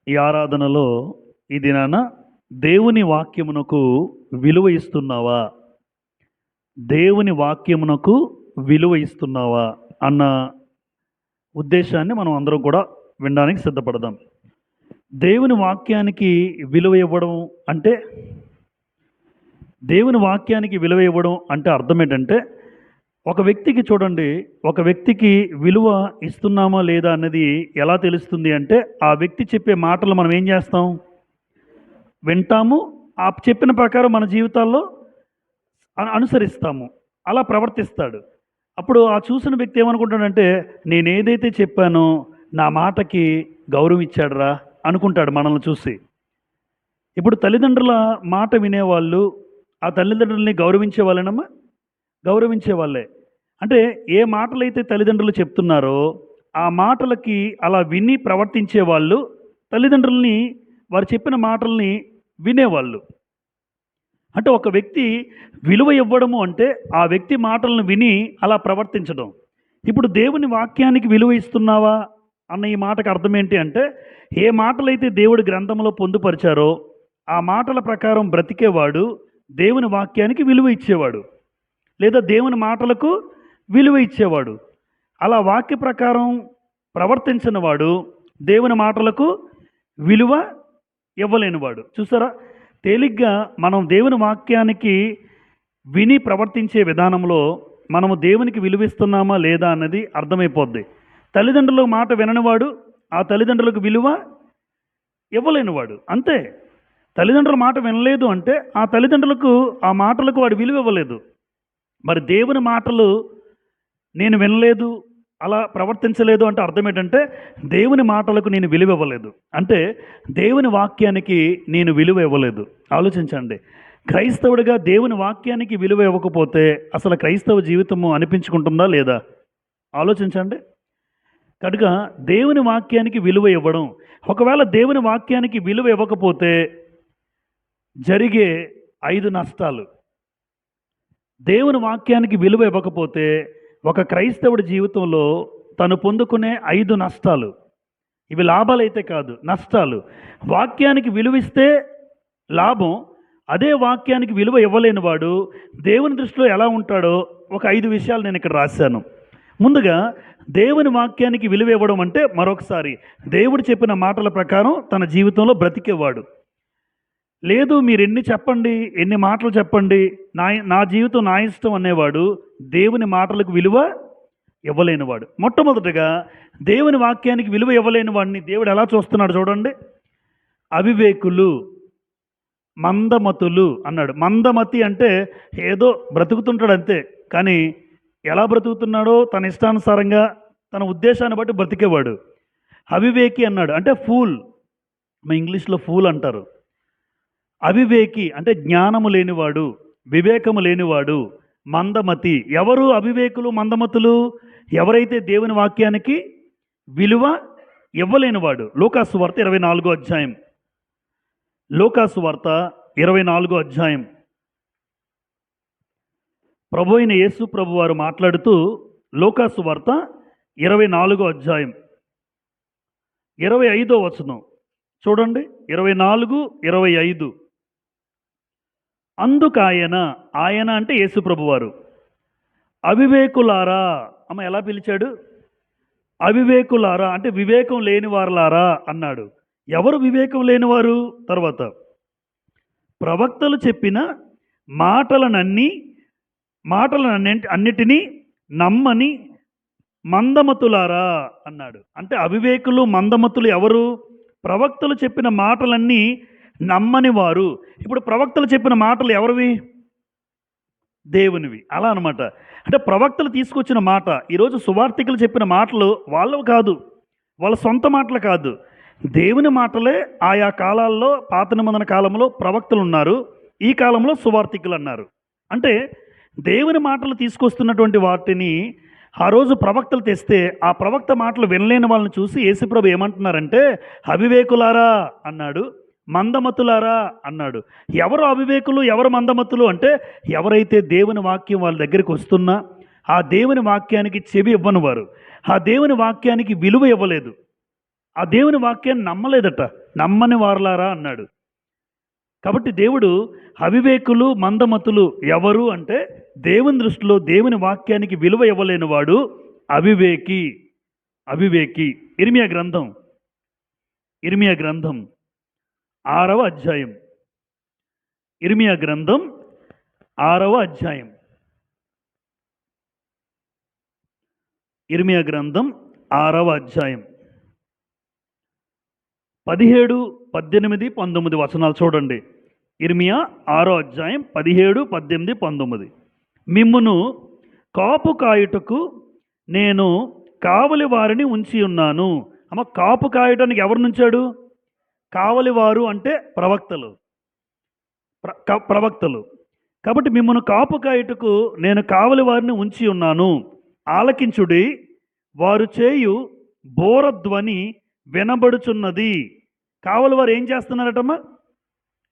ఈ ఆరాధనలో ఈ దినాన దేవుని వాక్యమునకు విలువ ఇస్తున్నావా? దేవుని వాక్యమునకు విలువ ఇస్తున్నావా? అన్న ఉద్దేశాన్ని మనం అందరం కూడా వినడానికి సిద్ధపడదాం. దేవుని వాక్యానికి విలువ ఇవ్వడం అంటే దేవుని వాక్యానికి విలువ ఇవ్వడం అంటే అర్థం ఏంటంటే, ఒక వ్యక్తికి చూడండి, ఒక వ్యక్తికి విలువ ఇస్తున్నామా లేదా అన్నది ఎలా తెలుస్తుంది అంటే, ఆ వ్యక్తి చెప్పే మాటలు మనం ఏం చేస్తాం? వింటాము. ఆ చెప్పిన ప్రకారం మన జీవితాల్లో అనుసరిస్తాము. అలా ప్రవర్తిస్తాడు. అప్పుడు ఆ చూసిన వ్యక్తి ఏమనుకుంటాడంటే, నేనేదైతే చెప్పానో నా మాటకి గౌరవం ఇచ్చాడురా అనుకుంటాడు మనల్ని చూసి. ఇప్పుడు తల్లిదండ్రుల మాట వినేవాళ్ళు, ఆ తల్లిదండ్రులని గౌరవించే వాళ్ళేనమ్మా? గౌరవించే వాళ్ళే. అంటే ఏ మాటలైతే తల్లిదండ్రులు చెప్తున్నారో, ఆ మాటలకి అలా విని ప్రవర్తించే వాళ్ళు తల్లిదండ్రులని, వారు చెప్పిన మాటల్ని వినేవాళ్ళు. అంటే ఒక వ్యక్తి విలువ ఇవ్వడము అంటే ఆ వ్యక్తి మాటలను విని అలా ప్రవర్తించడం. ఇప్పుడు దేవుని వాక్యానికి విలువ ఇస్తున్నావా అన్న ఈ మాటకు అర్థం ఏంటి అంటే, ఏ మాటలైతే దేవుడి గ్రంథంలో పొందుపరిచారో ఆ మాటల ప్రకారం బ్రతికేవాడు దేవుని వాక్యానికి విలువ ఇచ్చేవాడు, లేదా దేవుని మాటలకు విలువ ఇచ్చేవాడు. అలా వాక్య ప్రకారం ప్రవర్తించిన వాడు దేవుని మాటలకు విలువ ఇవ్వలేనివాడు. చూసారా, తేలిగ్గా మనం దేవుని వాక్యానికి విని ప్రవర్తించే విధానంలో మనము దేవునికి విలువిస్తున్నామా లేదా అన్నది అర్థమైపోద్ది. తల్లిదండ్రుల మాట విననివాడు ఆ తల్లిదండ్రులకు విలువ ఇవ్వలేనివాడు. అంతే. తల్లిదండ్రుల మాట వినలేదు అంటే ఆ తల్లిదండ్రులకు ఆ మాటలకు వాడు విలువ ఇవ్వలేదు. మరి దేవుని మాటలు నేను వినలేదు, అలా ప్రవర్తించలేదు అంటే అర్థం ఏంటంటే, దేవుని మాటలకు నేను విలువ ఇవ్వలేదు అంటే దేవుని వాక్యానికి నేను విలువ ఇవ్వలేదు. ఆలోచించండి. క్రైస్తవుడిగా దేవుని వాక్యానికి విలువ ఇవ్వకపోతే అసలు క్రైస్తవ జీవితము అనిపించుకుంటుందా లేదా? ఆలోచించండి. కనుక దేవుని వాక్యానికి విలువ ఇవ్వడం, ఒకవేళ దేవుని వాక్యానికి విలువ ఇవ్వకపోతే జరిగే 5 నష్టాలు. దేవుని వాక్యానికి విలువ ఇవ్వకపోతే ఒక క్రైస్తవుడి జీవితంలో తను పొందుకునే 5 నష్టాలు. ఇవి లాభాలైతే కాదు, నష్టాలు. వాక్యానికి విలువిస్తే లాభం. అదే వాక్యానికి విలువ ఇవ్వలేని వాడు దేవుని దృష్టిలో ఎలా ఉంటాడో ఒక 5 విషయాలు నేను ఇక్కడ రాశాను. ముందుగా, దేవుని వాక్యానికి విలువ ఇవ్వడం అంటే మరొకసారి దేవుడు చెప్పిన మాటల ప్రకారం తన జీవితంలో బ్రతికేవాడు. లేదు మీరు ఎన్ని చెప్పండి, ఎన్ని మాటలు చెప్పండి, నా జీవితం నా ఇష్టం అనేవాడు దేవుని మాటలకు విలువ ఇవ్వలేనివాడు. మొట్టమొదటిగా దేవుని వాక్యానికి విలువ ఇవ్వలేని వాడిని దేవుడు ఎలా చూస్తున్నాడు చూడండి. అవివేకులు, మందమతులు అన్నాడు. మందమతి అంటే ఏదో బ్రతుకుతుంటాడు అంతే, కానీ ఎలా బ్రతుకుతున్నాడో తన ఇష్టానుసారంగా తన ఉద్దేశాన్ని బట్టి బ్రతికేవాడు. అవివేకి అన్నాడు అంటే ఫూల్. మా ఇంగ్లీష్లో ఫూల్ అంటారు. అవివేకి అంటే జ్ఞానము లేనివాడు, వివేకము లేనివాడు. మందమతి. ఎవరు అవివేకులు, మందమతులు? ఎవరైతే దేవుని వాక్యానికి విలువ ఇవ్వలేనివాడు. లూకాసు వార్త 24వ అధ్యాయం. లూకాసు వార్త 24వ అధ్యాయం. ప్రభు అయిన యేసు ప్రభు వారు మాట్లాడుతూ, లూకాసు వార్త 24వ అధ్యాయం 25వ వచనం చూడండి. 24, 25. అందుకాయన, ఆయన అంటే యేసు ప్రభువారు, అవివేకులారా. అమ్మ ఎలా పిలిచాడు? అవివేకులారా అంటే వివేకం లేని వారులారా అన్నాడు. ఎవరు వివేకం లేనివారు? తర్వాత, ప్రవక్తలు చెప్పిన అన్నిటినీ నమ్మని మందమతులారా అన్నాడు. అంటే అవివేకులు, మందమతులు ఎవరు? ప్రవక్తలు చెప్పిన మాటలన్నీ నమ్మని వారు. ఇప్పుడు ప్రవక్తలు చెప్పిన మాటలు ఎవరివి? దేవునివి. అలా అనమాట. అంటే ప్రవక్తలు తీసుకొచ్చిన మాట, ఈరోజు సువార్థికులు చెప్పిన మాటలు వాళ్ళవి కాదు, వాళ్ళ సొంత మాటలు కాదు, దేవుని మాటలే. ఆయా కాలాల్లో, పాత నిబంధన కాలంలో ప్రవక్తలు ఉన్నారు, ఈ కాలంలో సువార్థికులు అన్నారు. అంటే దేవుని మాటలు తీసుకొస్తున్నటువంటి వాటిని ఆ రోజు ప్రవక్తలు తెస్తే ఆ ప్రవక్త మాటలు వినలేని వాళ్ళని చూసి యేసుప్రభు ఏమంటున్నారంటే, అవివేకులారా అన్నాడు, మందమతులారా అన్నాడు. ఎవరు అవివేకులు, ఎవరు మందమతులు అంటే, ఎవరైతే దేవుని వాక్యం వాళ్ళ దగ్గరికి వస్తున్నా ఆ దేవుని వాక్యానికి చెవి ఇవ్వని వారు, ఆ దేవుని వాక్యానికి విలువ ఇవ్వలేదు, ఆ దేవుని వాక్యాన్ని నమ్మలేదట. నమ్మని వారలారా అన్నాడు. కాబట్టి దేవుడు అవివేకులు మందమతులు ఎవరు అంటే దేవుని దృష్టిలో దేవుని వాక్యానికి విలువ ఇవ్వలేని వాడు అవివేకి. అవివేకి. ఇర్మియా గ్రంథం 6వ అధ్యాయం. ఇర్మియా గ్రంథం 6వ అధ్యాయం. ఇర్మియా గ్రంథం 6వ అధ్యాయం 17, 18, 19 వచనాలు చూడండి. ఇర్మియా 6వ అధ్యాయం 17, 18, 19. మిమ్మును కాపు కాయుటకు నేను కావలి వారిని ఉంచి ఉన్నాను. అమ్మ, కాపు కాయటానికి ఎవరు నుంచాడు? కావలి వారు అంటే ప్రవక్తలు. ప్రవక్తలు. కాబట్టి మిమ్మల్ని కాపు కాయుటకు నేను కావలి వారిని ఉంచి ఉన్నాను. ఆలకించుడి, వారు చేయు బోరధ్వని వినబడుచున్నది. కావలి వారు ఏం చేస్తున్నారటమ్మా?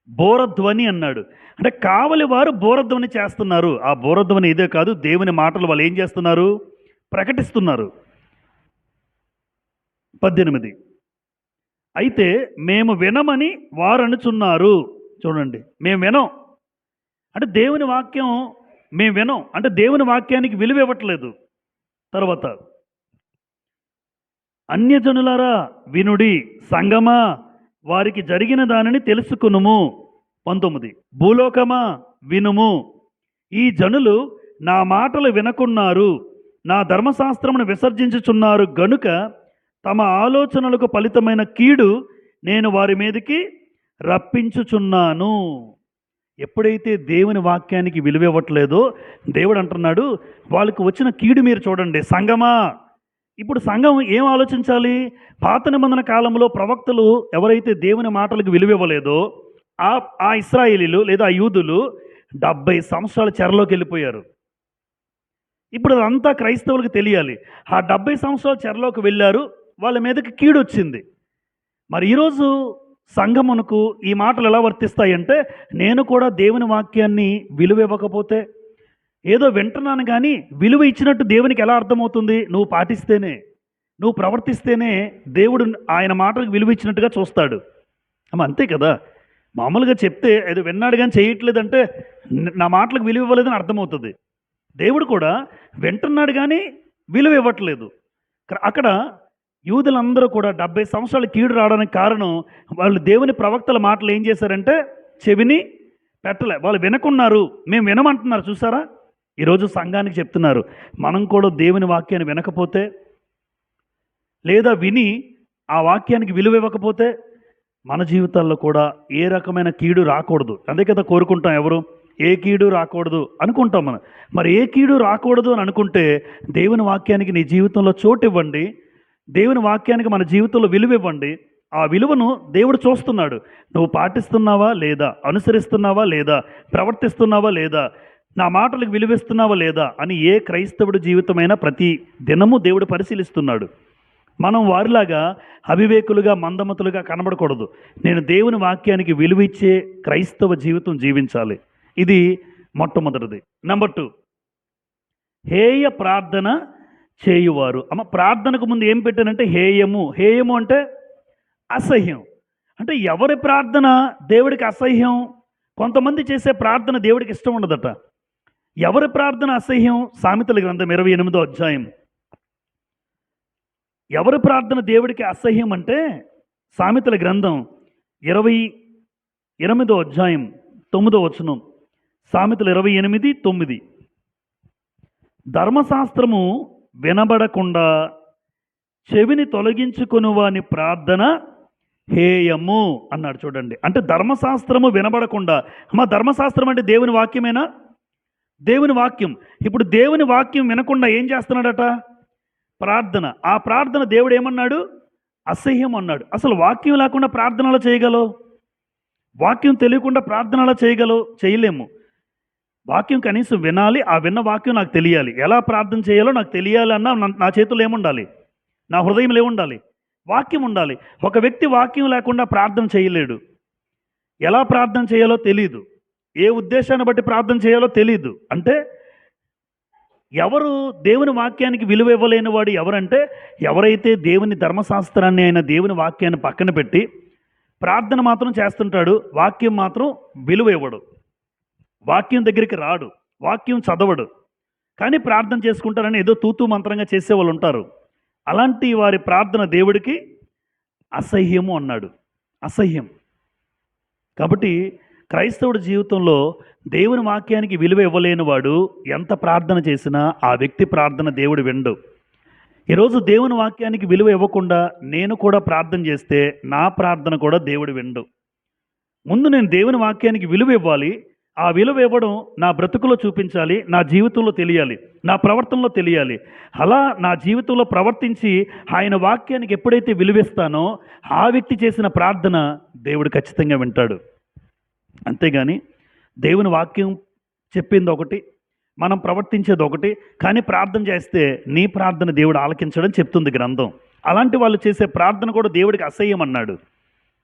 బోరధ్వని అన్నాడు. అంటే కావలి వారు బోరధ్వని చేస్తున్నారు. ఆ బోరధ్వని ఇదే కాదు, దేవుని మాటలు వాళ్ళు ఏం చేస్తున్నారు? ప్రకటిస్తున్నారు. 18. అయితే మేము వినమని వారు అనుచున్నారు. చూడండి, మేము వినం అంటే దేవుని వాక్యం మేము వినం అంటే దేవుని వాక్యానికి విలువ ఇవ్వట్లేదు. తర్వాత, అన్యజనులారా వినుడి, సంగమా వారికి జరిగిన దానిని తెలుసుకునుము. 19. భూలోకమా వినుము, ఈ జనులు నా మాటలు వినకున్నారు, నా ధర్మశాస్త్రమును విసర్జించుచున్నారు గనుక తమ ఆలోచనలకు ఫలితమైన కీడు నేను వారి మీదకి రప్పించుచున్నాను. ఎప్పుడైతే దేవుని వాక్యానికి విలువ ఇవ్వట్లేదో దేవుడు అంటున్నాడు, వాళ్ళకి వచ్చిన కీడు మీరు చూడండి. సంగమా, ఇప్పుడు సంఘం ఏం ఆలోచించాలి? పాత నిబంధన కాలంలో ప్రవక్తలు ఎవరైతే దేవుని మాటలకు విలువ ఇవ్వలేదో ఆ ఇశ్రాయేలీలు లేదా ఆ యూదులు 70 సంవత్సరాల చెరలోకి వెళ్ళిపోయారు. ఇప్పుడు అదంతా క్రైస్తవులకు తెలియాలి. ఆ 70 సంవత్సరాల చెరలోకి వెళ్ళారు, వాళ్ళ మీదకి కీడు వచ్చింది. మరి ఈరోజు సంఘమునకు ఈ మాటలు ఎలా వర్తిస్తాయంటే, నేను కూడా దేవుని వాక్యాన్ని విలువ ఇవ్వకపోతే, ఏదో వింటున్నాను కానీ విలువ ఇచ్చినట్టు దేవునికి ఎలా అర్థమవుతుంది? నువ్వు పాటిస్తేనే, నువ్వు ప్రవర్తిస్తేనే దేవుడు ఆయన మాటలకు విలువ ఇచ్చినట్టుగా చూస్తాడు. అంతే కదా. మామూలుగా చెప్తే ఏదో విన్నాడు కానీ చేయట్లేదంటే నా మాటలకు విలువ ఇవ్వలేదని అర్థమవుతుంది. దేవుడు కూడా వింటున్నాడు కానీ విలువ ఇవ్వట్లేదు. అక్కడ యూదులందరూ కూడా 70 సంవత్సరాల కీడు రావడానికి కారణం వాళ్ళు దేవుని ప్రవక్తల మాటలు ఏం చేశారంటే చెవిని పెట్టలే. వాళ్ళు వినకున్నారు. మేము వినమంటున్నారు. చూసారా? ఈరోజు సంఘానికి చెప్తున్నారు, మనం కూడా దేవుని వాక్యాన్ని వినకపోతే లేదా విని ఆ వాక్యానికి విలువ ఇవ్వకపోతే మన జీవితాల్లో కూడా ఏ రకమైన కీడు రాకూడదు. అదే కదా కోరుకుంటాం. ఎవరు ఏ కీడు రాకూడదు అనుకుంటాం మనం. మరి ఏ కీడు రాకూడదు అని అనుకుంటే దేవుని వాక్యానికి నీ జీవితంలో చోటు ఇవ్వండి. దేవుని వాక్యానికి మన జీవితంలో విలువ ఇవ్వండి. ఆ విలువను దేవుడు చూస్తున్నాడు. నువ్వు పాటిస్తున్నావా లేదా, అనుసరిస్తున్నావా లేదా, ప్రవర్తిస్తున్నావా లేదా, నా మాటలకు విలువిస్తున్నావా లేదా అని ఏ క్రైస్తవుడి జీవితమైనా ప్రతి దినము దేవుడు పరిశీలిస్తున్నాడు. మనం వారిలాగా అవివేకులుగా మందమతులుగా కనబడకూడదు. నేను దేవుని వాక్యానికి విలువ ఇచ్చే క్రైస్తవ జీవితం జీవించాలి. ఇది మొట్టమొదటిది. నెంబర్ 2, హేయ ప్రార్థన చేయువారు. ప్రార్థనకు ముందు ఏం పెట్టానంటే హేయము. హేయము అంటే అసహ్యం. అంటే ఎవరి ప్రార్థన దేవుడికి అసహ్యం? కొంతమంది చేసే ప్రార్థన దేవుడికి ఇష్టం ఉండదట. ఎవరి ప్రార్థన అసహ్యం? సామెతల గ్రంథం 28వ అధ్యాయం. ఎవరి ప్రార్థన దేవుడికి అసహ్యం అంటే సామెతల గ్రంథం 28వ అధ్యాయం 9వ వచనం. సామెతలు 28:9. ధర్మశాస్త్రము వినబడకుండా చెవిని తొలగించుకుని వాని ప్రార్థన హేయము అన్నాడు. చూడండి, అంటే ధర్మశాస్త్రము వినబడకుండా. ధర్మశాస్త్రం అంటే దేవుని వాక్యమేనా? దేవుని వాక్యం. ఇప్పుడు దేవుని వాక్యం వినకుండా ఏం చేస్తున్నాడట? ప్రార్థన. ఆ ప్రార్థన దేవుడు ఏమన్నాడు? అసహ్యం అన్నాడు. అసలు వాక్యం లేకుండా ప్రార్థనలు చేయగలవు? వాక్యం తెలియకుండా ప్రార్థనలు చేయలేము. వాక్యం కనీసం వినాలి. ఆ విన్న వాక్యం నాకు తెలియాలి. ఎలా ప్రార్థన చేయాలో నాకు తెలియాలి అన్న నా చేతుల్లో ఏముండాలి? నా హృదయంలో ఏముండాలి? వాక్యం ఉండాలి. ఒక వ్యక్తి వాక్యం లేకుండా ప్రార్థన చేయలేడు. ఎలా ప్రార్థన చేయాలో తెలియదు, ఏ ఉద్దేశాన్ని బట్టి ప్రార్థన చేయాలో తెలియదు. అంటే ఎవరు దేవుని వాక్యానికి విలువ ఇవ్వలేని వాడు ఎవరంటే, ఎవరైతే దేవుని ధర్మశాస్త్రాన్ని అయిన దేవుని వాక్యాన్ని పక్కన పెట్టి ప్రార్థన మాత్రం చేస్తుంటాడు, వాక్యం మాత్రం విలువ ఇవ్వడు, వాక్యం దగ్గరికి రాడు, వాక్యం చదవడు, కానీ ప్రార్థన చేసుకుంటారని ఏదో తూతూ మంత్రంగా చేసేవాళ్ళు ఉంటారు. అలాంటి వారి ప్రార్థన దేవుడికి అసహ్యము అన్నాడు. అసహ్యం. కాబట్టి క్రైస్తవుడి జీవితంలో దేవుని వాక్యానికి విలువ ఇవ్వలేని వాడు ఎంత ప్రార్థన చేసినా ఆ వ్యక్తి ప్రార్థన దేవుడు వినడు. ఈరోజు దేవుని వాక్యానికి విలువ ఇవ్వకుండా నేను కూడా ప్రార్థన చేస్తే నా ప్రార్థన కూడా దేవుడు వినడు. ముందు నేను దేవుని వాక్యానికి విలువ ఇవ్వాలి. ఆ విలువ ఇవ్వడం నా బ్రతుకులో చూపించాలి, నా జీవితంలో తెలియాలి, నా ప్రవర్తనలో తెలియాలి. అలా నా జీవితంలో ప్రవర్తించి ఆయన వాక్యానికి ఎప్పుడైతే విలువిస్తానో ఆ వ్యక్తి చేసిన ప్రార్థన దేవుడు ఖచ్చితంగా వింటాడు. అంతేగాని దేవుని వాక్యం చెప్పింది ఒకటి, మనం ప్రవర్తించేది ఒకటి, కానీ ప్రార్థన చేస్తే నీ ప్రార్థన దేవుడు ఆలకించడం చెప్తుంది గ్రంథం. అలాంటి వాళ్ళు చేసే ప్రార్థన కూడా దేవుడికి అసహ్యం అన్నాడు.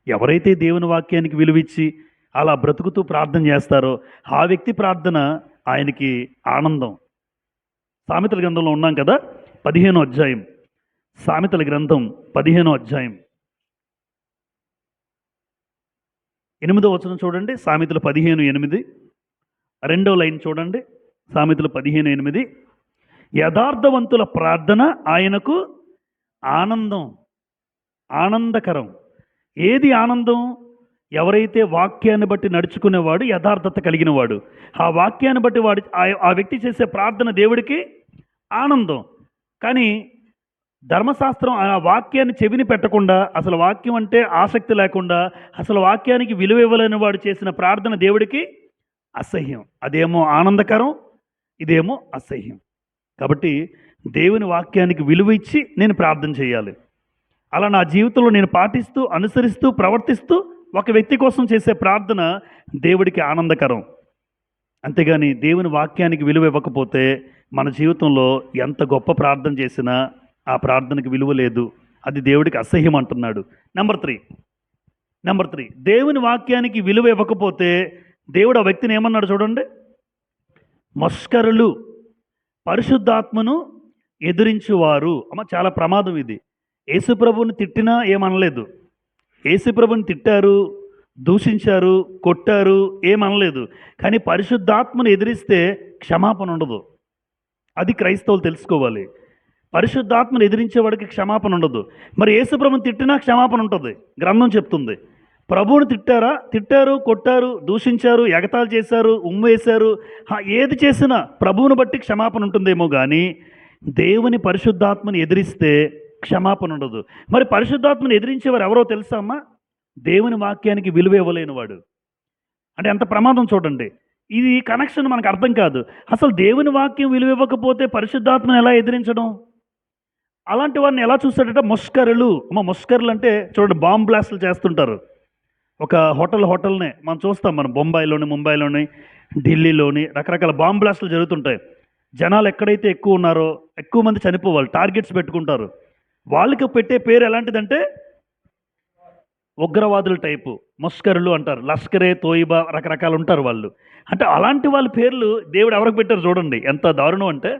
ఎవరైతే దేవుని వాక్యానికి విలువిచ్చి అలా బ్రతుకుతూ ప్రార్థన చేస్తారో ఆ వ్యక్తి ప్రార్థన ఆయనకి ఆనందం. సామెతల గ్రంథంలో ఉన్నాం కదా, 15వ అధ్యాయం, సామెతల గ్రంథం 15వ అధ్యాయం 8వ వచనం చూడండి. సామెతలు 15:8, 2వ లైన్ చూడండి. సామెతలు 15:8, యథార్థవంతుల ప్రార్థన ఆయనకు ఆనందం, ఆనందకరం. ఏది ఆనందం? ఎవరైతే వాక్యాన్ని బట్టి నడుచుకునేవాడు, యథార్థత కలిగినవాడు, ఆ వాక్యాన్ని బట్టి వాడి ఆ వ్యక్తి చేసే ప్రార్థన దేవుడికి ఆనందం. కానీ ధర్మశాస్త్రం ఆ వాక్యాన్ని చెవిని పెట్టకుండా, అసలు వాక్యం అంటే ఆసక్తి లేకుండా, అసలు వాక్యానికి విలువ ఇవ్వలేని వాడు చేసిన ప్రార్థన దేవుడికి అసహ్యం. అదేమో ఆనందకరం, ఇదేమో అసహ్యం. కాబట్టి దేవుని వాక్యానికి విలువ ఇచ్చి నేను ప్రార్థన చేయాలి. అలా నా జీవితంలో నేను పాటిస్తూ, అనుసరిస్తూ, ప్రవర్తిస్తూ ఒక వ్యక్తి కోసం చేసే ప్రార్థన దేవుడికి ఆనందకరం. అంతేగాని దేవుని వాక్యానికి విలువ ఇవ్వకపోతే మన జీవితంలో ఎంత గొప్ప ప్రార్థన చేసినా ఆ ప్రార్థనకి విలువ లేదు, అది దేవుడికి అసహ్యం అంటున్నాడు. నెంబర్ 3, దేవుని వాక్యానికి విలువ ఇవ్వకపోతే దేవుడు ఆ వ్యక్తిని ఏమన్నాడు చూడండి. మస్కరులు, పరిశుద్ధాత్మను ఎదిరించువారు. అమ్మ, చాలా ప్రమాదం ఇది. యేసుప్రభుని తిట్టినా ఏమనలేదు, యేసుప్రభుని తిట్టారు, దూషించారు, కొట్టారు, ఏమనలేదు. కానీ పరిశుద్ధాత్మను ఎదిరిస్తే క్షమాపణ ఉండదు. అది క్రైస్తవులు తెలుసుకోవాలి. పరిశుద్ధాత్మను ఎదిరించేవాడికి క్షమాపణ ఉండదు. మరి యేసుప్రభుని తిట్టినా క్షమాపణ ఉంటుంది, గ్రంథం చెప్తుంది. ప్రభువుని తిట్టారు, కొట్టారు, దూషించారు, ఎగతాళి చేశారు, ఉమ్మేశారు, ఏది చేసినా ప్రభువుని బట్టి క్షమాపణ ఉంటుందేమో కానీ దేవుని పరిశుద్ధాత్మని ఎదిరిస్తే క్షమాపణ ఉండదు. మరి పరిశుద్ధాత్మని ఎదిరించేవారు ఎవరో తెలుసా అమ్మా? దేవుని వాక్యానికి విలువ ఇవ్వలేనివాడు. అంటే ఎంత ప్రమాదం చూడండి. ఇది కనెక్షన్ మనకు అర్థం కాదు. అసలు దేవుని వాక్యం విలువ ఇవ్వకపోతే పరిశుద్ధాత్మని ఎలా ఎదిరించడం? అలాంటి వారిని ఎలా చూస్తాడంటే ముష్కరులు. ముష్కరులు అంటే చూడండి, బాంబ్ బ్లాస్టులు చేస్తుంటారు. ఒక హోటల్నే మనం చూస్తాం, మనం బొంబాయిలోని, ముంబైలోని, ఢిల్లీలోని రకరకాల బాంబ్ బ్లాస్టులు జరుగుతుంటాయి. జనాలు ఎక్కడైతే ఎక్కువ ఉన్నారో ఎక్కువ మంది చనిపోవాలి, టార్గెట్స్ పెట్టుకుంటారు. వాళ్ళకి పెట్టే పేరు ఎలాంటిదంటే ఉగ్రవాదుల టైపు, ముష్కరులు అంటారు. లష్కరే తోయిబా రకరకాలు ఉంటారు వాళ్ళు. అంటే అలాంటి వాళ్ళ పేర్లు దేవుడు ఎవరికి పెట్టారు చూడండి, ఎంత దారుణం అంటే.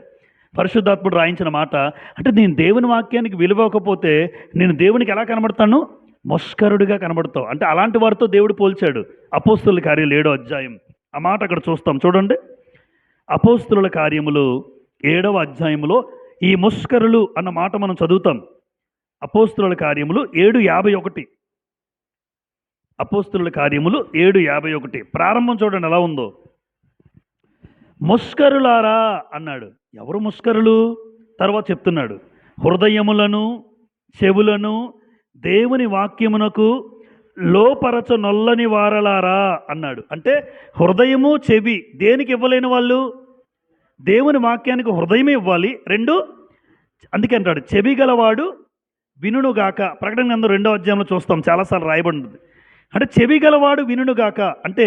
పరిశుద్ధాత్ముడు రాయించిన మాట. అంటే నేను దేవుని వాక్యానికి విలువకపోతే నేను దేవునికి ఎలా కనబడతాను? ముష్కరుడిగా కనబడతావు. అంటే అలాంటి వారితో దేవుడు పోల్చాడు. అపోస్తుల కార్యాలు 7వ అధ్యాయం ఆ మాట అక్కడ చూస్తాం చూడండి. అపోస్తుల కార్యములు 7వ అధ్యాయంలో ఈ ముష్కరులు అన్న మాట మనం చదువుతాం. అపోస్తుల కార్యములు 7:51. అపోస్తుల కార్యములు 7:51 ప్రారంభం చూడండి ఎలా ఉందో. ముష్కరులారా అన్నాడు. ఎవరు ముష్కరులు? తర్వాత చెప్తున్నాడు, హృదయములను చెవులను దేవుని వాక్యమునకు లోపరచ నొల్లని వారలారా అన్నాడు. అంటే హృదయము చెవి దేనికి ఇవ్వలేని వాళ్ళు? దేవుని వాక్యానికి హృదయమే ఇవ్వాలి. 2, అందుకే అంటాడు చెవి గలవాడు వినుగాక. ప్రకటన గ్రంథం 2వ అధ్యాయంలో చూస్తాం, చాలాసార్లు రాయబడింది. అంటే చెవి గలవాడు వినుగాక అంటే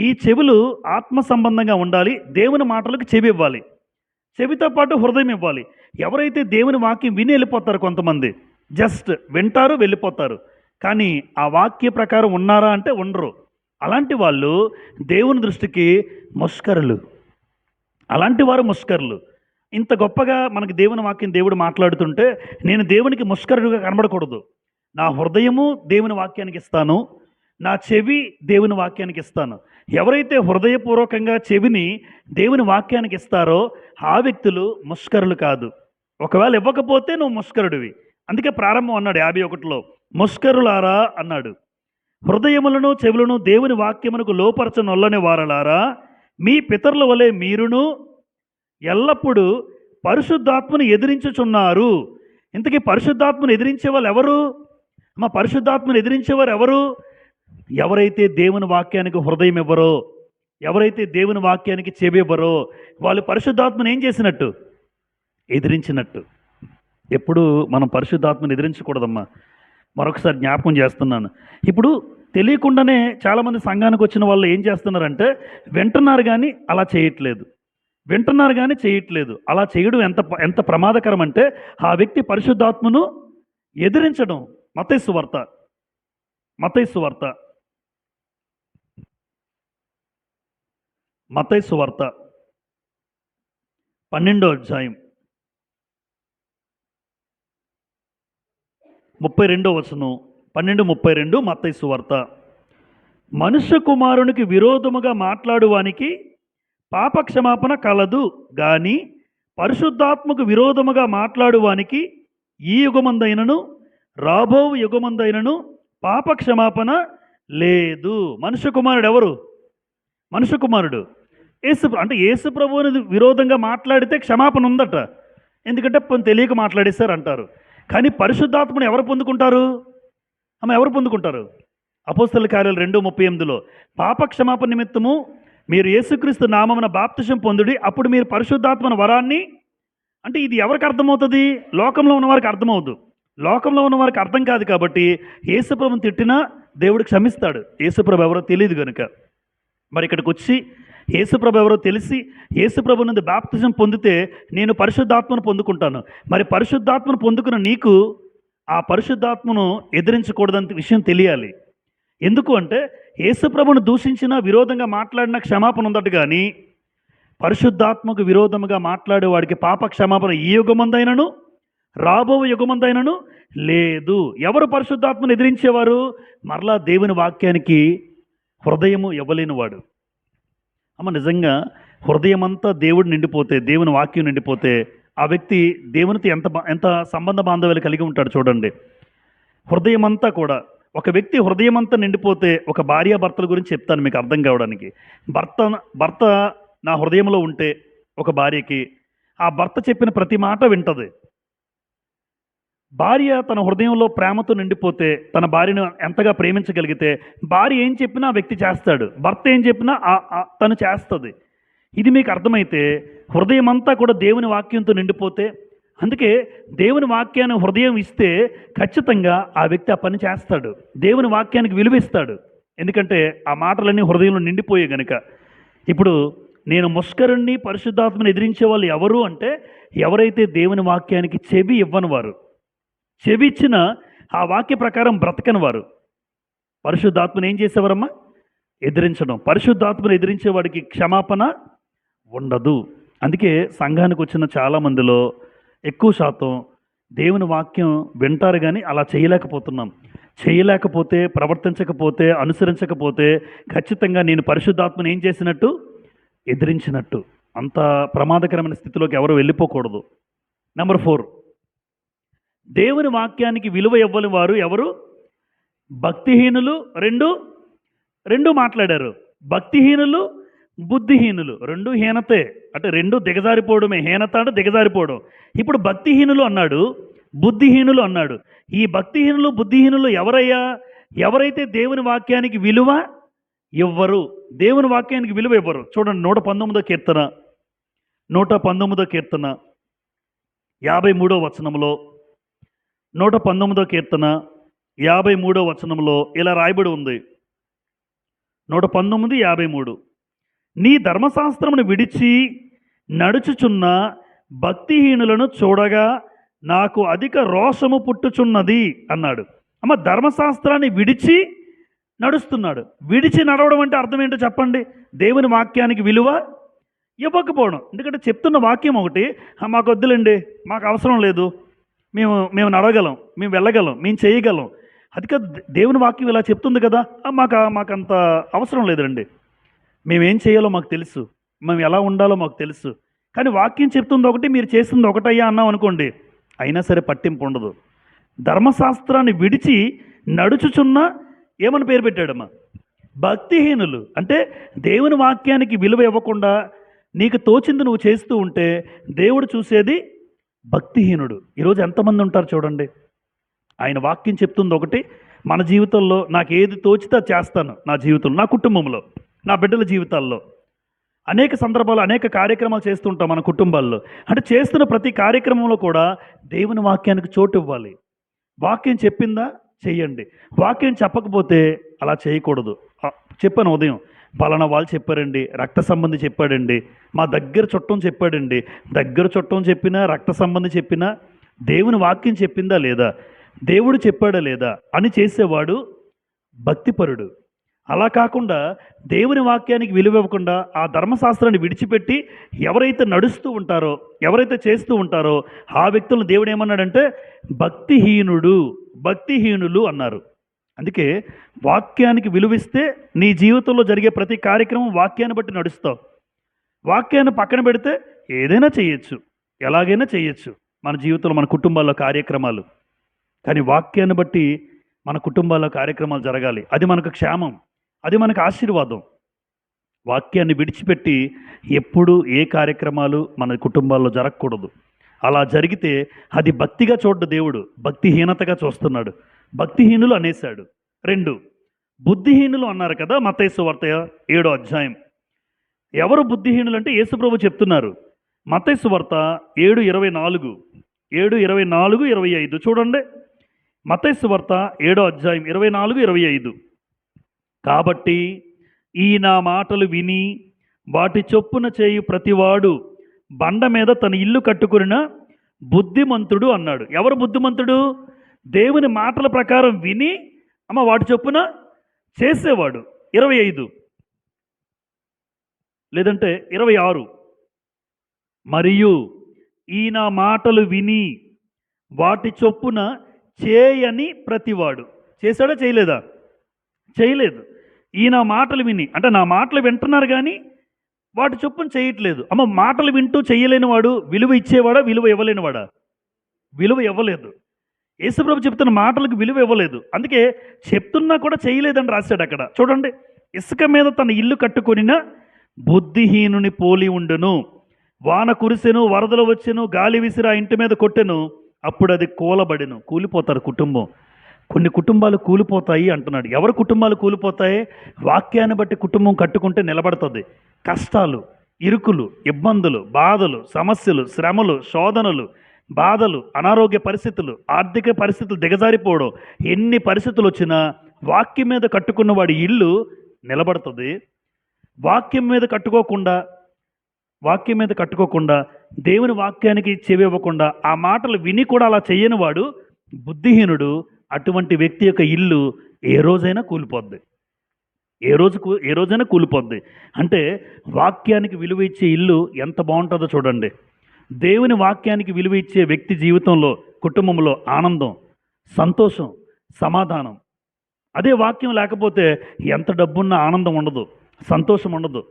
ఈ చెవులు ఆత్మ సంబంధంగా ఉండాలి. దేవుని మాటలకు చెవి ఇవ్వాలి, చెవితో పాటు హృదయం ఇవ్వాలి. ఎవరైతే దేవుని వాక్యం విని వెళ్ళిపోతారు, కొంతమంది జస్ట్ వింటారు వెళ్ళిపోతారు, కానీ ఆ వాక్య ప్రకారం ఉన్నారా అంటే ఉండరు. అలాంటి వాళ్ళు దేవుని దృష్టికి ముష్కరులు. అలాంటి వారు ముష్కరులు. ఇంత గొప్పగా మనకి దేవుని వాక్యం దేవుడు మాట్లాడుతుంటే నేను దేవునికి ముష్కరుడుగా కనబడకూడదు. నా హృదయము దేవుని వాక్యానికి ఇస్తాను, నా చెవి దేవుని వాక్యానికి ఇస్తాను. ఎవరైతే హృదయపూర్వకంగా చెవిని దేవుని వాక్యానికి ఇస్తారో ఆ వ్యక్తులు ముష్కరులు కాదు. ఒకవేళ ఇవ్వకపోతే నువ్వు ముష్కరుడివి. అందుకే ప్రారంభం అన్నాడు 51లో, ముష్కరులారా అన్నాడు. హృదయములను చెవులను దేవుని వాక్యమునకు లోపరచనొల్లని వారలారా, మీ పితరుల వలె మీరును ఎల్లప్పుడూ పరిశుద్ధాత్మను ఎదిరించుచున్నారు. ఇంతకీ పరిశుద్ధాత్మను ఎదిరించే వాళ్ళు ఎవరు? పరిశుద్ధాత్మను ఎదిరించేవారు ఎవరు? ఎవరైతే దేవుని వాక్యానికి హృదయం ఇవ్వరో, ఎవరైతే దేవుని వాక్యానికి చెవి ఇవ్వరో వాళ్ళు పరిశుద్ధాత్మను ఏం చేసినట్టు? ఎదిరించినట్టు. ఎప్పుడు మనం పరిశుద్ధాత్మను ఎదిరించకూడదమ్మా. మరొకసారి జ్ఞాపకం చేస్తున్నాను. ఇప్పుడు తెలియకుండానే చాలామంది సంఘానికి వచ్చిన వాళ్ళు ఏం చేస్తున్నారంటే వింటున్నారు కానీ అలా చేయట్లేదు, వింటున్నారు కానీ చేయట్లేదు. అలా చేయడం ఎంత ఎంత ప్రమాదకరం అంటే ఆ వ్యక్తి పరిశుద్ధాత్మను ఎదిరించడం. మత్తయి సువార్త 12వ అధ్యాయం 32వ వచనం, 12:32 మత్తయి సువార్త. మనుష్య కుమారునికి విరోధముగా మాట్లాడువానికి పాపక్షమాపణ కలదు గాని పరిశుద్ధాత్మకు విరోధముగా మాట్లాడువానికి ఈ యుగమందైనను రాబో యుగమందైనను పాపక్షమాపణ లేదు. మనుష్య కుమారుడు ఎవరు? మనుష్య కుమారుడు అంటే యేసు ప్రభువుని విరోధంగా మాట్లాడితే క్షమాపణ ఉందట. ఎందుకంటే తెలియక మాట్లాడేశారు అంటారు. కానీ పరిశుద్ధాత్మను ఎవరు పొందుకుంటారు? ఎవరు పొందుకుంటారు? అపోస్తలుల కార్యాలు 2:38లో పాపక్షమాపణ నిమిత్తము మీరు యేసుక్రీస్తు నామమున బాప్తిసం పొందుడి, అప్పుడు మీరు పరిశుద్ధాత్మన వరాన్ని. అంటే ఇది ఎవరికి అర్థమవుతుంది? లోకంలో ఉన్న వారికి అర్థమవుతుంది. లోకంలో ఉన్న వారికి అర్థం కాదు కాబట్టి యేసుప్రభుని తిట్టినా దేవుడు క్షమిస్తాడు. యేసుప్రభు ఎవరో తెలియదు కనుక. మరి ఇక్కడికి వచ్చి యేసుప్రభు ఎవరో తెలిసి యేసుప్రభు నుండి బాప్తిజం పొందితే నేను పరిశుద్ధాత్మను పొందుకుంటాను. మరి పరిశుద్ధాత్మను పొందుకున్న నీకు ఆ పరిశుద్ధాత్మను ఎదిరించకూడదంత విషయం తెలియాలి. ఎందుకు అంటే యేసుప్రభును దూషించిన విరోధంగా మాట్లాడిన క్షమాపణ ఉందట, కానీ పరిశుద్ధాత్మకు విరోధముగా మాట్లాడేవాడికి పాప క్షమాపణ ఈ యుగమందైనను రాబో యుగమందైనను లేదు. ఎవరు పరిశుద్ధాత్మను ఎదిరించేవారు? మరలా దేవుని వాక్యానికి హృదయము ఇవ్వలేనివాడు. నిజంగా హృదయమంతా దేవుడు నిండిపోతే, దేవుని వాక్యం నిండిపోతే ఆ వ్యక్తి దేవునితో ఎంత ఎంత సంబంధ బాంధవ్యాలు కలిగి ఉంటాడు చూడండి. హృదయమంతా కూడా, ఒక వ్యక్తి హృదయమంతా నిండిపోతే, ఒక భార్యాభర్తల గురించి చెప్తాను మీకు అర్థం కావడానికి. భర్త నా హృదయంలో ఉంటే ఒక భార్యకి ఆ భర్త చెప్పిన ప్రతి మాట వింటది. భార్య తన హృదయంలో ప్రేమతో నిండిపోతే, తన భార్యను ఎంతగా ప్రేమించగలిగితే భార్య ఏం చెప్పినా ఆ వ్యక్తి చేస్తాడు, భర్త ఏం చెప్పినా తను చేస్తుంది. ఇది మీకు అర్థమైతే హృదయం అంతా కూడా దేవుని వాక్యంతో నిండిపోతే, అందుకే దేవుని వాక్యాన్ని హృదయం ఇస్తే ఖచ్చితంగా ఆ వ్యక్తి ఆ పని చేస్తాడు, దేవుని వాక్యానికి విలువిస్తాడు. ఎందుకంటే ఆ మాటలన్నీ హృదయంలో నిండిపోయే గనుక. ఇప్పుడు నేను ముష్కరుణ్ణి పరిశుద్ధాత్మను ఎదిరించే వాళ్ళు ఎవరు అంటే ఎవరైతే దేవుని వాక్యానికి చెవి ఇవ్వని వారు, చెవి ఇచ్చిన ఆ వాక్య ప్రకారం బ్రతకని వారు. పరిశుద్ధాత్మను ఏం చేసేవారమ్మా? ఎదిరించడం. పరిశుద్ధాత్మను ఎదిరించేవాడికి క్షమాపణ ఉండదు. అందుకే సంఘానికి వచ్చిన చాలామందిలో ఎక్కువ శాతం దేవుని వాక్యం వింటారు కానీ అలా చేయలేకపోతే ప్రవర్తించకపోతే, అనుసరించకపోతే ఖచ్చితంగా నేను పరిశుద్ధాత్మను ఏం చేసినట్టు? ఎదిరించినట్టు. అంత ప్రమాదకరమైన స్థితిలోకి ఎవరు వెళ్ళిపోకూడదు. నెంబర్ 4, దేవుని వాక్యానికి విలువ ఇవ్వని వారు ఎవరు? భక్తిహీనులు. రెండు మాట్లాడారు. భక్తిహీనులు, బుద్ధిహీనులు. రెండు హీనతే, అంటే రెండు దిగజారిపోవడమే. హీనత అంటే దిగజారిపోవడం. ఇప్పుడు భక్తిహీనులు అన్నాడు, బుద్ధిహీనులు అన్నాడు. ఈ భక్తిహీనులు బుద్ధిహీనులు ఎవరయ్యా? ఎవరైతే దేవుని వాక్యానికి విలువ ఇవ్వరు, దేవుని వాక్యానికి విలువ ఇవ్వరు. చూడండి 119వ కీర్తన 53వ వచనంలో, 119వ కీర్తన 53వ వచనంలో ఇలా రాయబడి ఉంది. 119:53. నీ ధర్మశాస్త్రమును విడిచి నడుచుచున్న భక్తిహీనులను చూడగా నాకు అధిక రోషము పుట్టుచున్నది అన్నాడు. ధర్మశాస్త్రాన్ని విడిచి నడుస్తున్నాడు. విడిచి నడవడం అంటే అర్థం ఏంటో చెప్పండి? దేవుని వాక్యానికి విలువ ఇవ్వకపోవడం. ఎందుకంటే చెప్తున్న వాక్యం ఒకటి, మాకు వద్దులండి, మాకు అవసరం లేదు, మేము నడవగలం, మేము వెళ్ళగలం, మేము చేయగలం. అది కాదు, దేవుని వాక్యం ఇలా చెప్తుంది కదా, మాకంత అవసరం లేదండి. మేమేం చేయాలో మాకు తెలుసు. మేము ఎలా ఉండాలో మాకు తెలుసు. కానీ వాక్యం చెప్తుంది ఒకటి, మీరు చేస్తుంది ఒకటయ్యా అన్నాం అనుకోండి, అయినా సరే పట్టింపు ఉండదు. ధర్మశాస్త్రాన్ని విడిచి నడుచుచున్న ఏమని పేరు పెట్టాడమ్మా? భక్తిహీనులు. అంటే దేవుని వాక్యానికి విలువ ఇవ్వకుండా నీకు తోచింది నువ్వు చేస్తూ ఉంటే దేవుడు చూసేది భక్తిహీనుడు. ఈరోజు ఎంతమంది ఉంటారు చూడండి. ఆయన వాక్యం చెప్తుంది ఒకటి, మన జీవితంలో నాకు ఏది తోచితే అది చేస్తాను. నా జీవితంలో, నా కుటుంబంలో, నా బిడ్డల జీవితాల్లో అనేక సందర్భాలు అనేక కార్యక్రమాలు చేస్తుంటాం మన కుటుంబాల్లో. అంటే చేస్తున్న ప్రతి కార్యక్రమంలో కూడా దేవుని వాక్యానికి చోటు ఇవ్వాలి. వాక్యం చెప్పిందా చెయ్యండి, వాక్యం చెప్పకపోతే అలా చేయకూడదు. చెప్పాను ఉదయం, పలానా వాళ్ళు చెప్పారండి, రక్త సంబంధి చెప్పాడండి, మా దగ్గర చుట్టం చెప్పాడండి. దగ్గర చుట్టం చెప్పినా, రక్త సంబంధి చెప్పినా దేవుని వాక్యం చెప్పిందా లేదా, దేవుడు చెప్పాడా లేదా అని చేసేవాడు భక్తిపరుడు. అలా కాకుండా దేవుని వాక్యానికి విలువ ఇవ్వకుండా ఆ ధర్మశాస్త్రాన్ని విడిచిపెట్టి ఎవరైతే నడుస్తూ ఉంటారో, ఎవరైతే చేస్తూ ఉంటారో ఆ వ్యక్తులను దేవుడు ఏమన్నాడంటే భక్తిహీనులు అన్నారు. అందుకే వాక్యానికి విలువిస్తే నీ జీవితంలో జరిగే ప్రతి కార్యక్రమం వాక్యాన్ని బట్టి నడుస్తావు. వాక్యాన్ని పక్కన పెడితే ఏదైనా చేయొచ్చు, ఎలాగైనా చేయొచ్చు మన జీవితంలో, మన కుటుంబాల్లో కార్యక్రమాలు. కానీ వాక్యాన్ని బట్టి మన కుటుంబాల్లో కార్యక్రమాలు జరగాలి. అది మనకు క్షేమం, అది మనకు ఆశీర్వాదం. వాక్యాన్ని విడిచిపెట్టి ఎప్పుడు ఏ కార్యక్రమాలు మన కుటుంబాల్లో జరగకూడదు. అలా జరిగితే అది భక్తిగా చూడ్డ దేవుడు భక్తిహీనతగా చూస్తున్నాడు. భక్తిహీనులు అనేశాడు. 2 బుద్ధిహీనులు అన్నారు కదా, మత్తయి సువార్త 7వ అధ్యాయం. ఎవరు బుద్ధిహీనులు అంటే యేసుప్రభు చెప్తున్నారు. మత్తయి సువార్త 7:24, 7:24-25 చూడండి. మత్తయి సువార్త 7వ అధ్యాయం 24-25. కాబట్టి ఈ నా మాటలు విని వాటి చొప్పున చేయు ప్రతివాడు బండ మీద తన ఇల్లు కట్టుకున్న బుద్ధిమంతుడు అన్నాడు. ఎవరు బుద్ధిమంతుడు? దేవుని మాటల ప్రకారం విని వాటి చొప్పున చేసేవాడు. 25 లేదంటే 26. మరియు ఈ నా మాటలు విని వాటి చొప్పున చేయని ప్రతివాడు. చేశాడా చేయలేదా? చేయలేదు. ఈ నా మాటలు విని, అంటే నా మాటలు వింటున్నారు కానీ వాటి చొప్పున చేయట్లేదు. మాటలు వింటూ చేయలేనివాడు విలువ ఇచ్చేవాడా, విలువ ఇవ్వలేనివాడా? విలువ ఇవ్వలేదు. యేసుప్రభు చెప్తున్న మాటలకు విలువ ఇవ్వలేదు. అందుకే చెప్తున్నా కూడా చేయలేదని రాశాడు అక్కడ. చూడండి, ఇసుక మీద తన ఇల్లు కట్టుకొనిన బుద్ధిహీనుని పోలి ఉండును. వాన కురిసెను, వరదలు వచ్చెను, గాలి విసిరి ఆ ఇంటి మీద కొట్టెను, అప్పుడు అది కూలబడెను. కూలిపోతారు కుటుంబం. కొన్ని కుటుంబాలు కూలిపోతాయి అంటున్నాడు. ఎవరి కుటుంబాలు కూలిపోతాయి? వాక్యాన్ని బట్టి కుటుంబం కట్టుకుంటే నిలబడుతుంది. కష్టాలు, ఇరుకులు, ఇబ్బందులు, బాధలు, సమస్యలు, శ్రమలు, శోధనలు, బాధలు, అనారోగ్య పరిస్థితులు, ఆర్థిక పరిస్థితులు దిగజారిపోవడం, ఎన్ని పరిస్థితులు వచ్చినా వాక్యం మీద కట్టుకున్న వాడి ఇల్లు నిలబడుతుంది. వాక్యం మీద కట్టుకోకుండా దేవుని వాక్యానికి చెవి ఇవ్వకుండా ఆ మాటలు విని కూడా అలా చేయని వాడు బుద్ధిహీనుడు. అటువంటి వ్యక్తి యొక్క ఇల్లు ఏ రోజైనా కూలిపోద్ది. ఏ రోజైనా కూలిపోద్ది. అంటే వాక్యానికి విలువ ఇచ్చే ఇల్లు ఎంత బాగుంటుందో చూడండి. దేవుని వాక్యానికి విలువ ఇచ్చే వ్యక్తి జీవితంలో, కుటుంబంలో ఆనందం, సంతోషం, సమాధానం. అదే వాక్యం లేకపోతే ఎంత డబ్బున్న ఆనందం ఉండదు, సంతోషం ఉండదు.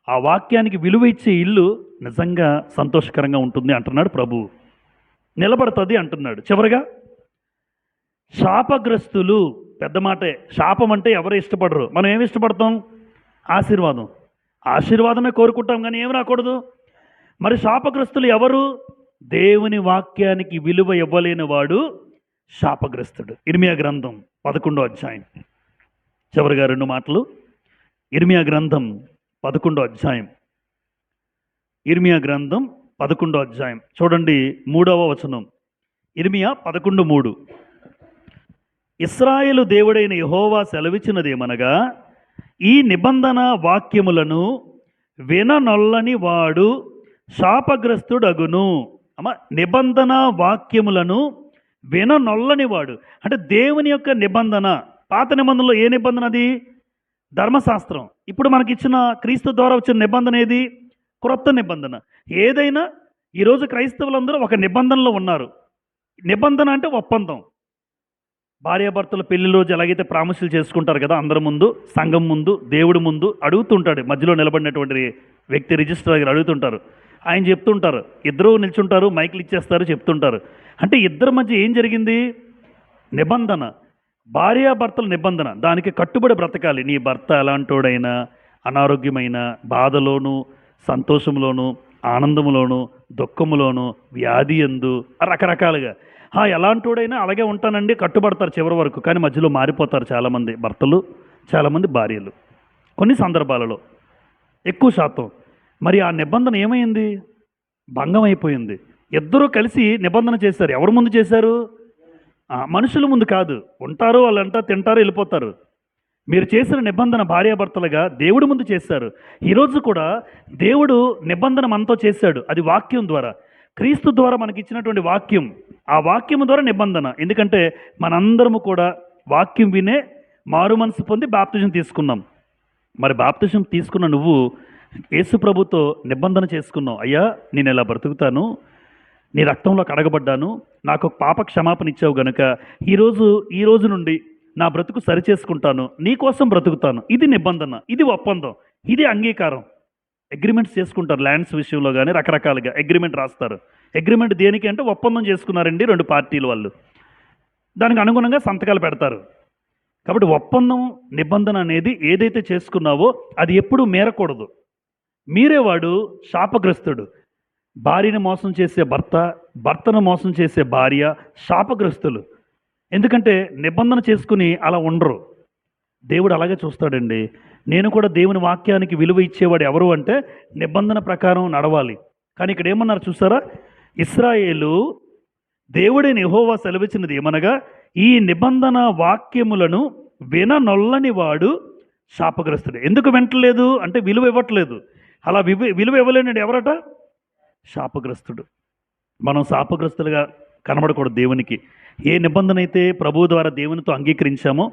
ఆ వాక్యానికి విలువ ఇచ్చే ఇల్లు నిజంగా సంతోషకరంగా ఉంటుంది అంటున్నాడు ప్రభువు. నిలబడుతుంది అంటున్నాడు. చివరిగా శాపగ్రస్తులు. పెద్ద మాటే. శాపం అంటే ఎవరు ఇష్టపడరు. మనం ఏమి ఇష్టపడతాం? ఆశీర్వాదమే కోరుకుంటాం, కానీ ఏమి రాకూడదు. మరి శాపగ్రస్తులు ఎవరు? దేవుని వాక్యానికి విలువ ఇవ్వలేని వాడు శాపగ్రస్తుడు. ఇర్మియా గ్రంథం 11వ అధ్యాయం. చివరిగా 2 మాటలు. ఇర్మియా గ్రంథం 11వ అధ్యాయం. ఇర్మియా గ్రంథం 11వ అధ్యాయం చూడండి, 3వ వచనం. ఇర్మియా 11:3. ఇశ్రాయేలు దేవుడైన యెహోవా సెలవిచ్చినదేమనగా, ఈ నిబంధన వాక్యములను విననొల్లని వాడు శాపగ్రస్తుడగును. నిబంధన వాక్యములను విననొల్లని వాడు అంటే దేవుని యొక్క నిబంధన. పాత నిబంధనలో ఏ నిబంధన? అది ధర్మశాస్త్రం. ఇప్పుడు మనకిచ్చిన క్రీస్తు ద్వారా వచ్చిన నిబంధన ఏది? క్రొత్త నిబంధన. ఏదైనా ఈరోజు క్రైస్తవులందరూ ఒక నిబంధనలో ఉన్నారు. నిబంధన అంటే ఒప్పందం. భార్యాభర్తల పెళ్లి రోజు ఎలాగైతే ప్రామిసులు చేసుకుంటారు కదా, అందరి ముందు, సంఘం ముందు, దేవుడి ముందు అడుగుతుంటాడు. మధ్యలో నిలబడినటువంటి వ్యక్తి రిజిస్టర్ దగ్గర అడుగుతుంటారు. ఆయన చెప్తుంటారు, ఇద్దరు నిల్చుంటారు, మైకులు ఇచ్చేస్తారు, చెప్తుంటారు. అంటే ఇద్దరి మధ్య ఏం జరిగింది? నిబంధన, భార్యాభర్తల నిబంధన. దానికి కట్టుబడి బ్రతకాలి. నీ భర్త ఎలాంటోడైనా, అనారోగ్యమైన, బాధలోను, సంతోషంలోను, ఆనందంలోను, దుఃఖములోను, వ్యాధి ఎందు, రకరకాలుగా ఎలాంటోడైనా అలాగే ఉంటానండి, కట్టుబడతారు చివరి వరకు. కానీ మధ్యలో మారిపోతారు చాలామంది భర్తలు, చాలామంది భార్యలు, కొన్ని సందర్భాలలో, ఎక్కువ శాతం. మరి ఆ నిబంధన ఏమైంది? భంగం అయిపోయింది. ఇద్దరూ కలిసి నిబంధన చేశారు. ఎవరి ముందు చేశారు? మనుషుల ముందు కాదు. ఉంటారు, వాళ్ళంతా తింటారు, వెళ్ళిపోతారు. మీరు చేసిన నిబంధన భార్యాభర్తలుగా దేవుడి ముందు చేశారు. ఈరోజు కూడా దేవుడు నిబంధన మనతో చేశాడు. అది వాక్యం ద్వారా, క్రీస్తు ద్వారా మనకి ఇచ్చినటువంటి వాక్యం. ఆ వాక్యం ద్వారా నిబంధన. ఎందుకంటే మనందరము కూడా వాక్యం వినే మారు మనసు పొంది బాప్తిజం తీసుకున్నాం. మరి బాప్తిజం తీసుకున్న నువ్వు యేసు ప్రభుతో నిబంధన చేసుకున్నావు. అయ్యా, నేను ఇలా బ్రతుకుతాను, నీ రక్తంలో కడగబడ్డాను, నాకు పాప క్షమాపణ ఇచ్చావు గనుక ఈ రోజు నుండి నా బ్రతుకు సరిచేసుకుంటాను, నీ కోసం బ్రతుకుతాను. ఇది నిబంధన, ఇది ఒప్పందం, ఇది అంగీకారం. అగ్రిమెంట్స్ చేసుకుంటారు. ల్యాండ్స్ విషయంలో కానీ రకరకాలుగా అగ్రిమెంట్ రాస్తారు. అగ్రిమెంట్ దేనికి అంటే ఒప్పందం చేసుకున్నారండి రెండు పార్టీలు వాళ్ళు, దానికి అనుగుణంగా సంతకాలు పెడతారు. కాబట్టి ఒప్పందం, నిబంధన అనేది ఏదైతే చేసుకున్నావో అది ఎప్పుడూ మీరకూడదు. మీరేవాడు శాపగ్రస్తుడు. భార్యను మోసం చేసే భర్త, భర్తను మోసం చేసే భార్య శాపగ్రస్తులు. ఎందుకంటే నిబంధన చేసుకుని అలా ఉండరు. దేవుడు అలాగే చూస్తాడండి. నేను కూడా దేవుని వాక్యానికి విలువ ఇచ్చేవాడు ఎవరు అంటే నిబంధన ప్రకారం నడవాలి. కానీ ఇక్కడ ఏమన్నారు చూసారా? ఇశ్రాయేలు దేవుడైన యెహోవా సెలవిచ్చినది ఏమనగా, ఈ నిబంధన వాక్యములను విననొల్లని వాడు శాపగ్రస్తుడు. ఎందుకు వింటలేదు అంటే విలువ ఇవ్వట్లేదు. అలా విలువ ఇవ్వలేనిది ఎవరట? శాపగ్రస్తుడు. మనం శాపగ్రస్తులుగా కనబడకూడదు దేవునికి. ఏ నిబంధన అయితే ప్రభు ద్వారా దేవునితో అంగీకరించామో,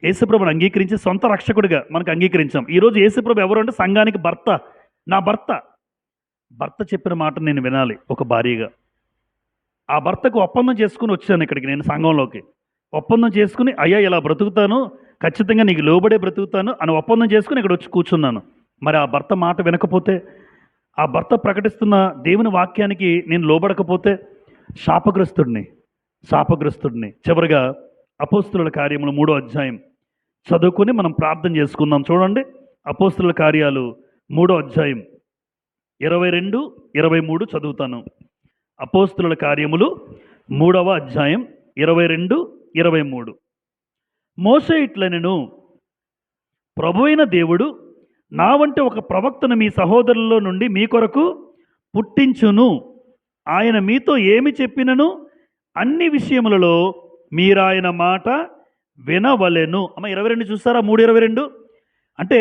యేసుప్రభుని అంగీకరించి సొంత రక్షకుడిగా మనకు అంగీకరించాం. ఈరోజు యేసుప్రభు ఎవరు అంటే సంఘానికి భర్త. నా భర్త చెప్పిన మాట నేను వినాలి ఒక భార్యగా. ఆ భర్తకు ఒప్పందం చేసుకుని వచ్చాను ఇక్కడికి, నేను సంఘంలోకి ఒప్పందం చేసుకుని, అయ్యా ఇలా బ్రతుకుతాను, ఖచ్చితంగా నీకు లోబడే బ్రతుకుతాను అని ఒప్పందం చేసుకుని ఇక్కడ వచ్చి కూర్చున్నాను. మరి ఆ భర్త మాట వినకపోతే, ఆ భర్త ప్రకటిస్తున్న దేవుని వాక్యానికి నేను లోబడకపోతే శాపగ్రస్తుడిని. చివరిగా అపోస్తుల కార్యములు 3వ అధ్యాయం చదువుకొని మనం ప్రార్థన చేసుకుందాం. చూడండి, అపోస్తుల కార్యాలు 3వ అధ్యాయం 22, 23 చదువుతాను. అపోస్తుల కార్యములు 3వ అధ్యాయం 22, 23. మోషే ఇట్లనెను, ప్రభువైన దేవుడు నా వంటి ఒక ప్రవక్తను మీ సహోదరుల్లో నుండి మీ కొరకు పుట్టించును. ఆయన మీతో ఏమి చెప్పినను అన్ని విషయములలో మీరాయన మాట వినవలెను. 22 చూస్తారా? 3:22. అంటే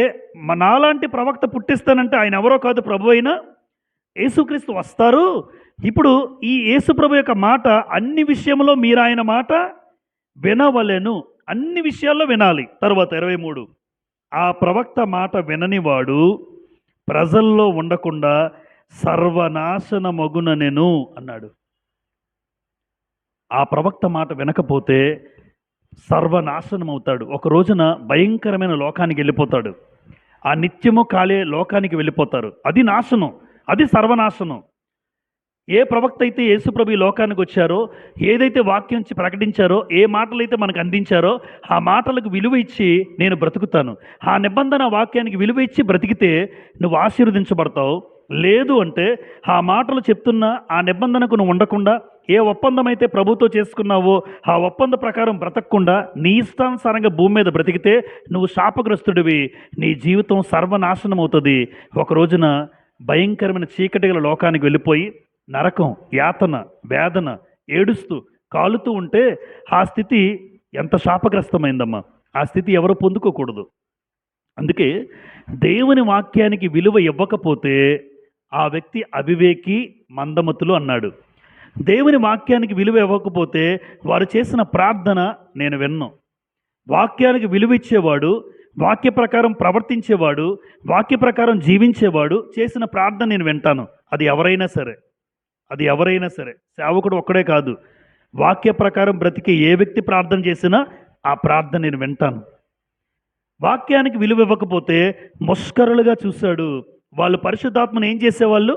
నాలాంటి ప్రవక్త పుట్టిస్తానంటే ఆయన ఎవరో కాదు, ప్రభు అయిన యేసుక్రీస్తు వస్తారు. ఇప్పుడు ఈ యేసుప్రభు యొక్క మాట అన్ని విషయంలో మీరాయన మాట వినవలెను, అన్ని విషయాల్లో వినాలి. తర్వాత 23, ఆ ప్రవక్త మాట విననివాడు ప్రజల్లో ఉండకుండా సర్వనాశనమగుననెను అన్నాడు. ఆ ప్రవక్త మాట వినకపోతే సర్వనాశనం అవుతాడు. ఒక రోజున భయంకరమైన లోకానికి వెళ్ళిపోతాడు. ఆ నిత్యము కాలే లోకానికి వెళ్ళిపోతారు. అది నాశనం, అది సర్వనాశనం. ఏ ప్రవక్త అయితే యేసుప్రభు ఈ లోకానికి వచ్చారో, ఏదైతే వాక్యం ప్రకటించారో, ఏ మాటలైతే మనకు అందించారో ఆ మాటలకు విలువ ఇచ్చి నేను బ్రతుకుతాను, ఆ నిబంధన వాక్యానికి విలువ ఇచ్చి బ్రతికితే నువ్వు ఆశీర్వదించబడతావు. లేదు అంటే ఆ మాటలు చెప్తున్న ఆ నిబంధనకు నువ్వు ఉండకుండా, ఏ ఒప్పందం అయితే ప్రభుతో చేసుకున్నావో ఆ ఒప్పంద ప్రకారం బ్రతకకుండా నీ ఇష్టానుసారంగా భూమి మీద బ్రతికితే నువ్వు శాపగ్రస్తుడివి. నీ జీవితం సర్వనాశనం అవుతుంది. ఒక రోజున భయంకరమైన చీకటి గల లోకానికి వెళ్ళిపోయి నరకం, యాతన, వేదన, ఏడుస్తూ కాలుతూ ఉంటే ఆ స్థితి ఎంత శాపగ్రస్తమైందమ్మా. ఆ స్థితి ఎవరు పొందుకోకూడదు. అందుకే దేవుని వాక్యానికి విలువ ఇవ్వకపోతే ఆ వ్యక్తి అవివేకి, మందమతులు అన్నాడు. దేవుని వాక్యానికి విలువ ఇవ్వకపోతే వారు చేసిన ప్రార్థన నేను విన్ను. వాక్యానికి విలువ ఇచ్చేవాడు, వాక్య ప్రకారం ప్రవర్తించేవాడు, వాక్య ప్రకారం జీవించేవాడు చేసిన ప్రార్థన నేను వింటాను. అది ఎవరైనా సరే సేవకుడు ఒక్కడే కాదు, వాక్య ప్రకారం బ్రతికే ఏ వ్యక్తి ప్రార్థన చేసినా ఆ ప్రార్థన నేను వింటాను. వాక్యానికి విలువ ఇవ్వకపోతే ముష్కరులుగా చూశాడు. వాళ్ళు పరిశుద్ధాత్మను ఏం చేసేవాళ్ళు?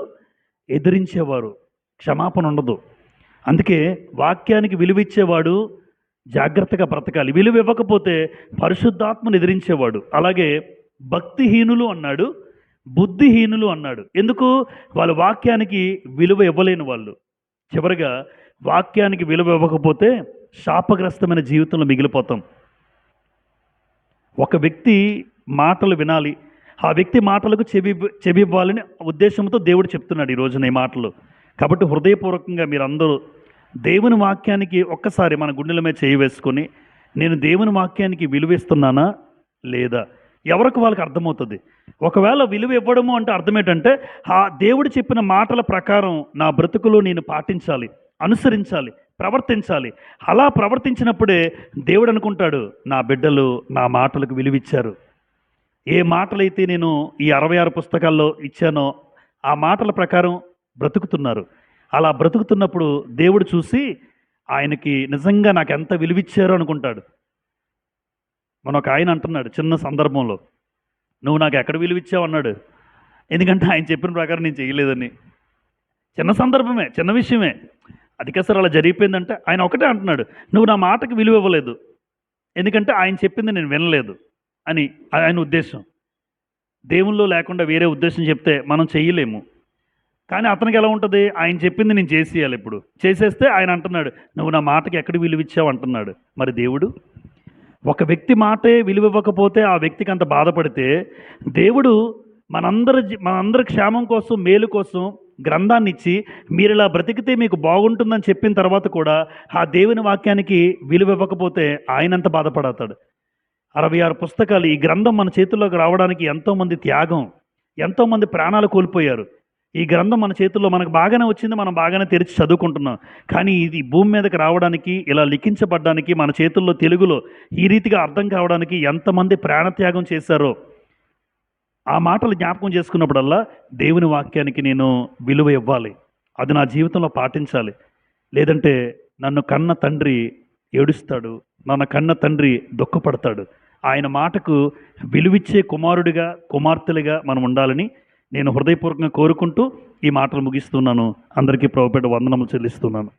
ఎదిరించేవారు. క్షమాపణ ఉండదు. అందుకే వాక్యానికి విలువ ఇచ్చేవాడు జాగ్రత్తగా బ్రతకాలి. విలువ ఇవ్వకపోతే పరిశుద్ధాత్మను ఎదిరించేవాడు. అలాగే భక్తిహీనులు అన్నాడు, బుద్ధిహీనులు అన్నాడు. ఎందుకు? వాళ్ళ వాక్యానికి విలువ ఇవ్వలేని వాళ్ళు. చివరిగా వాక్యానికి విలువ ఇవ్వకపోతే శాపగ్రస్తమైన జీవితంలో మిగిలిపోతాం. ఒక వ్యక్తి మాటలు వినాలి, ఆ వ్యక్తి మాటలకు చెవి ఇవ్వాలని ఉద్దేశంతో దేవుడు చెప్తున్నాడు ఈ రోజున ఈ మాటలు. కాబట్టి హృదయపూర్వకంగా మీరందరూ దేవుని వాక్యానికి ఒక్కసారి మన గుండెల మీద చేయి వేసుకొని, నేను దేవుని వాక్యానికి విలువ ఇస్తున్నానా లేదా? ఎవరికి వాళ్ళకి అర్థమవుతుంది. ఒకవేళ విలువ ఇవ్వడము అంటే అర్థం ఏంటంటే, ఆ దేవుడు చెప్పిన మాటల ప్రకారం నా బ్రతుకులో నేను పాటించాలి, అనుసరించాలి, ప్రవర్తించాలి. అలా ప్రవర్తించినప్పుడే దేవుడు అనుకుంటాడు, నా బిడ్డలు నా మాటలకు విలువిచ్చారు. ఏ మాటలైతే నేను ఈ 66 పుస్తకాల్లో ఇచ్చానో ఆ మాటల ప్రకారం బ్రతుకుతున్నారు. అలా బ్రతుకుతున్నప్పుడు దేవుడు చూసి ఆయనకి నిజంగా నాకు ఎంత విలువిచ్చారో అనుకుంటాడు. మన ఒక ఆయన అంటున్నాడు చిన్న సందర్భంలో, నువ్వు నాకు ఎక్కడ విలువిచ్చావు అన్నాడు. ఎందుకంటే ఆయన చెప్పిన ప్రకారం నేను చేయలేదని. చిన్న సందర్భమే, చిన్న విషయమే. అదికసలు అలా జరిగిపోయిందంటే ఆయన ఒకటే అంటున్నాడు, నువ్వు నా మాటకి విలువ ఇవ్వలేదు, ఎందుకంటే ఆయన చెప్పింది నేను వినలేదు అని ఆయన ఉద్దేశం. దేవుల్లో లేకుండా వేరే ఉద్దేశం చెప్తే మనం చెయ్యలేము. కానీ అతనికి ఎలా ఉంటుంది? ఆయన చెప్పింది నేను చేసేయాలి. ఇప్పుడు చేసేస్తే ఆయన అంటున్నాడు, నువ్వు నా మాటకి ఎక్కడ విలువ ఇచ్చావు అంటున్నాడు. మరి దేవుడు ఒక వ్యక్తి మాటే విలువ ఇవ్వకపోతే ఆ వ్యక్తికి అంత బాధపడితే, దేవుడు మనందరి క్షేమం కోసం, మేలు కోసం గ్రంథాన్ని ఇచ్చి మీరు ఇలా బ్రతికితే మీకు బాగుంటుందని చెప్పిన తర్వాత కూడా ఆ దేవుని వాక్యానికి విలువ ఇవ్వకపోతే ఆయన ఎంత బాధపడతాడు? 66 పుస్తకాలు ఈ గ్రంథం మన చేతుల్లోకి రావడానికి ఎంతోమంది త్యాగం, ఎంతోమంది ప్రాణాలు కోల్పోయారు. ఈ గ్రంథం మన చేతుల్లో మనకు బాగానే వచ్చింది, మనం బాగానే తెరిచి చదువుకుంటున్నాం. కానీ ఇది భూమి మీదకి రావడానికి, ఇలా లిఖించబడ్డానికి, మన చేతుల్లో తెలుగులో ఈ రీతిగా అర్థం కావడానికి ఎంతమంది ప్రాణత్యాగం చేశారో ఆ మాటలు జ్ఞాపకం చేసుకున్నప్పుడల్లా దేవుని వాక్యానికి నేను విలువ ఇవ్వాలి, అది నా జీవితంలో పాటించాలి. లేదంటే నన్ను కన్న తండ్రి ఏడుస్తాడు, నన్ను కన్న తండ్రి దుఃఖపడతాడు. ఆయన మాటకు విలువిచ్చే కుమారుడిగా, కుమార్తెలుగా మనం ఉండాలని నేను హృదయపూర్వకంగా కోరుకుంటూ ఈ మాటలు ముగిస్తున్నాను. అందరికీ ప్రభుపేట వందనములు చెల్లిస్తున్నాను.